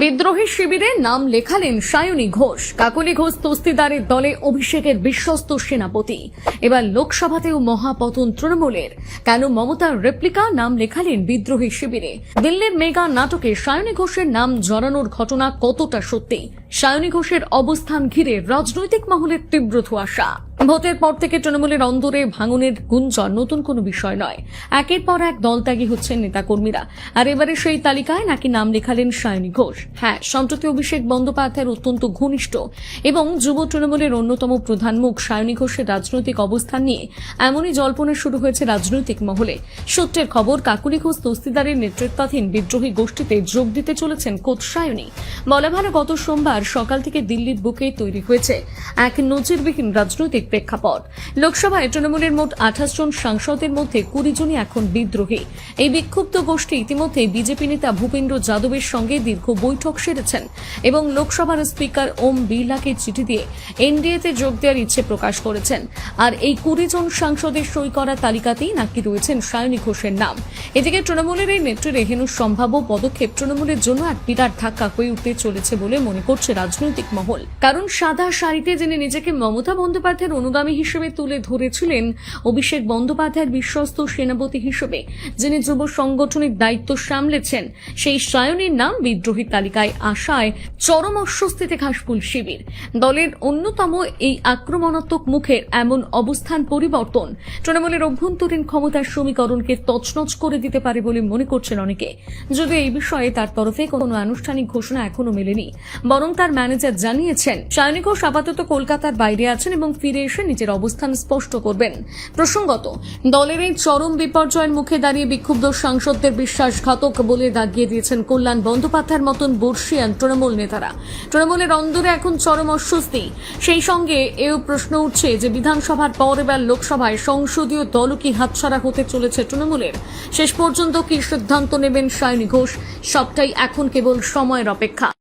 বিদ্রোহী শিবিরে নাম লেখালেন সায়নী ঘোষ। কাকলি ঘোষ দস্তিদারের দলে অভিষেকের বিশ্বস্ত সেনাপতি। এবার লোকসভাতেও মহাপতন তৃণমূলের। কেন মমতার রেপ্লিকা নাম লেখালেন বিদ্রোহী শিবিরে? দিল্লির মেগা নাটকে সায়নী ঘোষের নাম জড়ানোর ঘটনা কতটা সত্যি? সায়নী ঘোষের অবস্থান ঘিরে রাজনৈতিক মহলের তীব্র ধোঁয়াশা। ভোটের পর থেকে তৃণমূলের অন্দরে ভাঙনের গুঞ্জন নতুন কোনো বিষয় নয়। একের পর এক দলত্যাগী হচ্ছেন নেতাকর্মীরা। আর এবারে সেই তালিকায় নাকি নাম লেখালেন সায়নী ঘোষ। হ্যাঁ, সম্প্রতি অভিষেক বন্দ্যোপাধ্যায়ের অত্যন্ত ঘনিষ্ঠ এবং যুব তৃণমূলের অন্যতম প্রধান মুখ সায়নী ঘোষের রাজনৈতিক অবস্থান নিয়ে এমনই জল্পনা শুরু হয়েছে রাজনৈতিক মহলে। সূত্রের খবর, কাকলি ঘোষ দস্তিদারের নেতৃত্বাধীন বিদ্রোহী গোষ্ঠীতে যোগ দিতে চলেছেন খোদ সায়নী। বলা ভালো, গত সোমবার সকাল থেকে দিল্লির বুকে তৈরি হয়েছে এক নজিরবিহীন রাজনৈতিক প্রেক্ষাপট। লোকসভায় তৃণমূলের মোট 28 জন সাংসদের মধ্যে 20 জনই এখন বিদ্রোহী। এই বিক্ষুব্ধ গোষ্ঠী ইতিমধ্যে বিজেপি নেতা ভূপেন্দ্র যাদবের সঙ্গে দীর্ঘ বৈঠক সেরেছেন এবং লোকসভার স্পিকার ওম বিড়লাকে চিঠি দিয়ে এনডিএতে যোগ দেওয়ার ইচ্ছে প্রকাশ করেছেন। আর এই 20 জন সাংসদের সই করা তালিকাতেই নাকি রয়েছেন সায়নী ঘোষের নাম। এদিকে তৃণমূলের এই নেত্রীর এহেন সম্ভাব্য পদক্ষেপ তৃণমূলের জন্য এক বিরাট ধাক্কা হয়ে উঠতে চলেছে বলে মনে করছে রাজনৈতিক মহল। কারণ সাদা শাড়িতে যিনি নিজেকে মমতা বন্দ্যোপাধ্যায়ের অনুগামী হিসেবে তুলে ধরেছিলেন, অভিষেক বন্দ্যোপাধ্যায়ের বিশ্বস্ত সেনাপতি হিসেবে যিনি যুব সাংগঠনিক দায়িত্ব সামলেছেন, সেই সায়নীর নাম বিদ্রোহী তালিকায় আসায় চরম অস্বস্তিতে ঘাসফুল শিবির। দলের অন্যতম এই আক্রমণাত্মক মুখের এমন অবস্থান পরিবর্তন তৃণমূলের অভ্যন্তরীণ ক্ষমতার সমীকরণকে তছনছ করে দিতে পারে বলে মনে করছেন অনেকে। যদিও এই বিষয়ে তার তরফে কোনো আনুষ্ঠানিক ঘোষণা এখনো মেলেনি, বরং তার ম্যানেজার জানিয়েছেন সায়নী ঘোষ আপাতত কলকাতার বাইরে আছেন এবং ফিরে এসে নিজের অবস্থান স্পষ্ট করবেন। প্রসঙ্গত, দলের এই চরম বিপর্যয়ের মুখে দাঁড়িয়ে বিক্ষুব্ধ সাংসদদের বিশ্বাসঘাতক বলে দাগিয়ে দিয়েছেন কল্যাণ বন্দ্যোপাধ্যায়ের মতন বর্ষিয়ান তৃণমূল নেতারা। তৃণমূলের অন্দরে এখন চরম অস্বস্তি। সেই সঙ্গে এও প্রশ্ন উঠছে যে বিধানসভার পর এবার লোকসভায় সংসদীয় দলও কি হাতছাড়া হতে চলেছে তৃণমূলের? শেষ পর্যন্ত কি সিদ্ধান্ত নেবেন সায়নী ঘোষ? সবটাই এখন কেবল সময়ের অপেক্ষা।